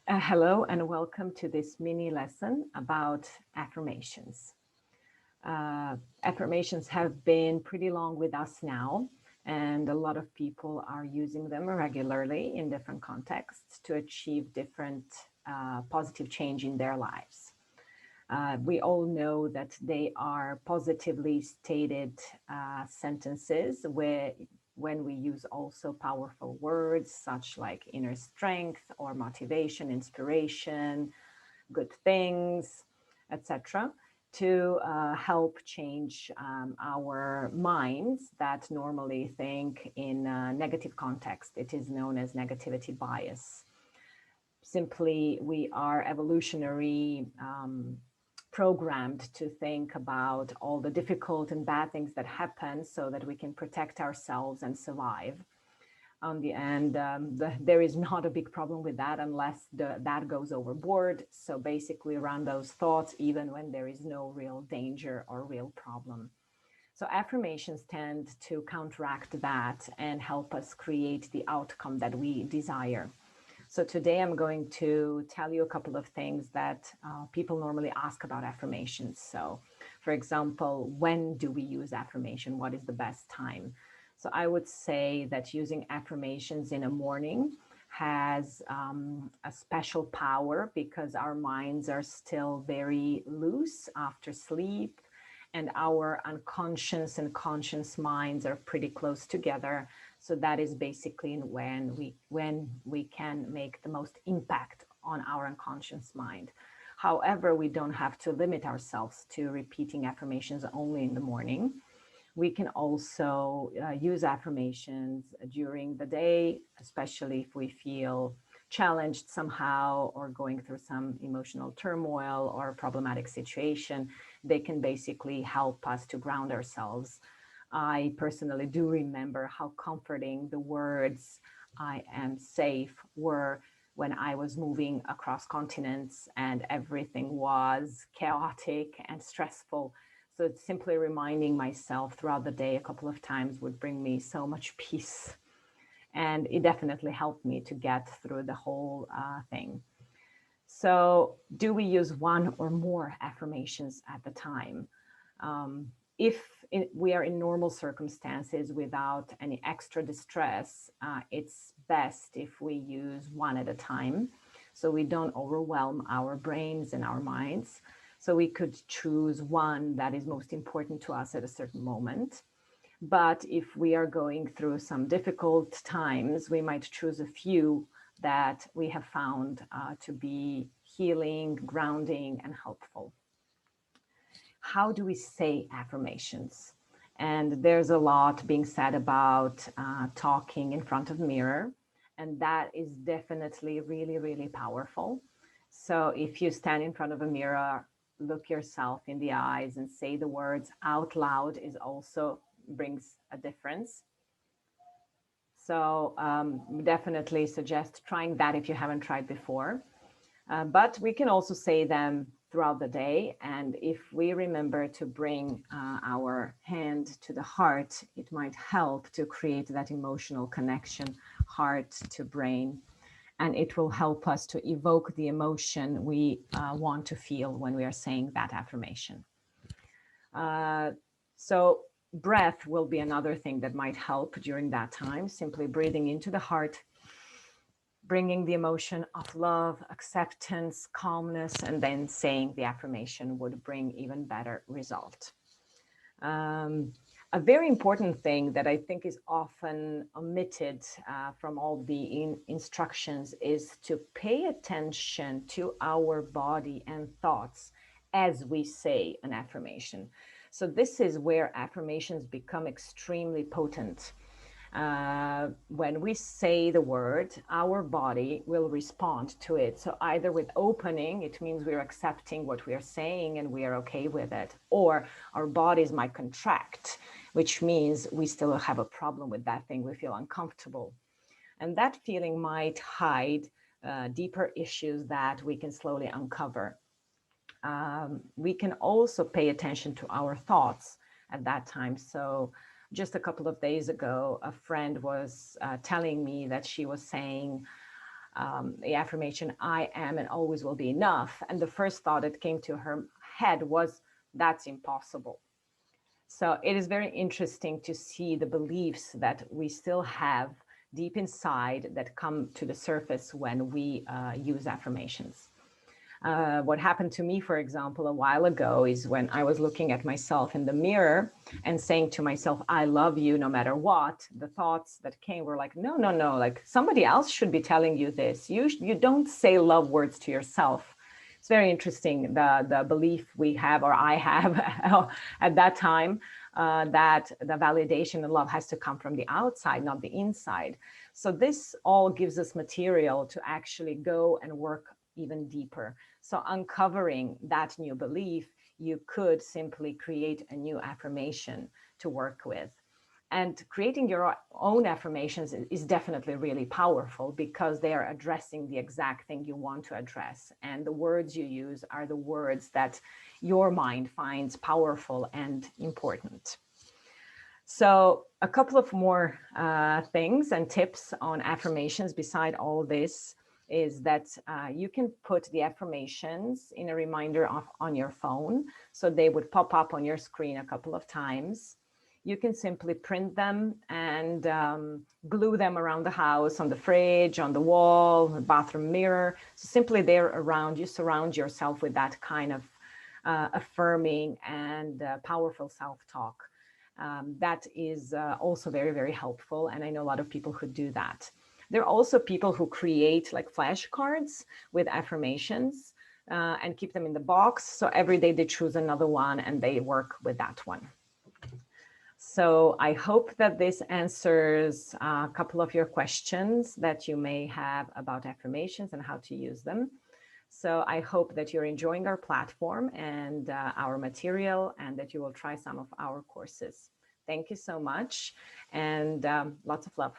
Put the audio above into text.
Hello and welcome to this mini lesson about affirmations. Affirmations have been pretty long with us now, and a lot of people are using them regularly in different contexts to achieve different positive change in their lives. We all know that they are positively stated sentences where when we use also powerful words such like inner strength or motivation, inspiration, good things, etc., to help change our minds that normally think in a negative context. It is known as negativity bias. Simply, we are evolutionary programmed to think about all the difficult and bad things that happen so that we can protect ourselves and survive. On the end, there is not a big problem with that unless that goes overboard. So basically around those thoughts, even when there is no real danger or real problem. So affirmations tend to counteract that and help us create the outcome that we desire. So today I'm going to tell you a couple of things that people normally ask about affirmations. So for example, when do we use affirmation? What is the best time? So I would say that using affirmations in a morning has a special power because our minds are still very loose after sleep, and our unconscious and conscious minds are pretty close together. So that is basically when we can make the most impact on our unconscious mind. However, we don't have to limit ourselves to repeating affirmations only in the morning. We can also use affirmations during the day, especially if we feel challenged somehow or going through some emotional turmoil or problematic situation. They can basically help us to ground ourselves. I personally do remember how comforting the words "I am safe" were when I was moving across continents and everything was chaotic and stressful. So it's simply reminding myself throughout the day a couple of times would bring me so much peace. And it definitely helped me to get through the whole thing. So do we use one or more affirmations at the time? If we are in normal circumstances without any extra distress, it's best if we use one at a time so we don't overwhelm our brains and our minds. So we could choose one that is most important to us at a certain moment. But if we are going through some difficult times, we might choose a few that we have found to be healing, grounding, and helpful. How do we say affirmations? And there's a lot being said about talking in front of a mirror, and that is definitely really, really powerful. So if you stand in front of a mirror, look yourself in the eyes and say the words out loud is also brings a difference. So definitely suggest trying that if you haven't tried before. But we can also say them throughout the day. And if we remember to bring our hand to the heart, it might help to create that emotional connection, heart to brain. And it will help us to evoke the emotion we want to feel when we are saying that affirmation. So breath will be another thing that might help during that time, simply breathing into the heart, bringing the emotion of love, acceptance, calmness, and then saying the affirmation would bring even better result. A very important thing that I think is often omitted from all the instructions is to pay attention to our body and thoughts as we say an affirmation. So this is where affirmations become extremely potent. When we say the word, our body will respond to it. So either with opening, it means we're accepting what we are saying and we are okay with it, or our bodies might contract, which means we still have a problem with that thing. We feel uncomfortable. And that feeling might hide deeper issues that we can slowly uncover. We can also pay attention to our thoughts at that time. So just a couple of days ago, a friend was telling me that she was saying, the affirmation, I am and always will be enough. And the first thought that came to her head was, that's impossible. So it is very interesting to see the beliefs that we still have deep inside that come to the surface when we use affirmations. What happened to me, for example, a while ago is when I was looking at myself in the mirror and saying to myself, I love you no matter what, the thoughts that came were like, no, no, no, like somebody else should be telling you this. You don't say love words to yourself. It's very interesting, the belief we have, or I have at that time, that the validation and love has to come from the outside, not the inside. So this all gives us material to actually go and work even deeper. So uncovering that new belief, you could simply create a new affirmation to work with. And creating your own affirmations is definitely really powerful because they are addressing the exact thing you want to address. And the words you use are the words that your mind finds powerful and important. So a couple of more things and tips on affirmations beside all this is that you can put the affirmations in a reminder on your phone. So they would pop up on your screen a couple of times. You can simply print them and glue them around the house, on the fridge, on the wall, the bathroom mirror. So simply they're around, you surround yourself with that kind of affirming and powerful self-talk. That is also very, very helpful. And I know a lot of people who do that. There are also people who create like flashcards with affirmations and keep them in the box. So every day they choose another one and they work with that one. So I hope that this answers a couple of your questions that you may have about affirmations and how to use them. So I hope that you're enjoying our platform and our material, and that you will try some of our courses. Thank you so much, and lots of love.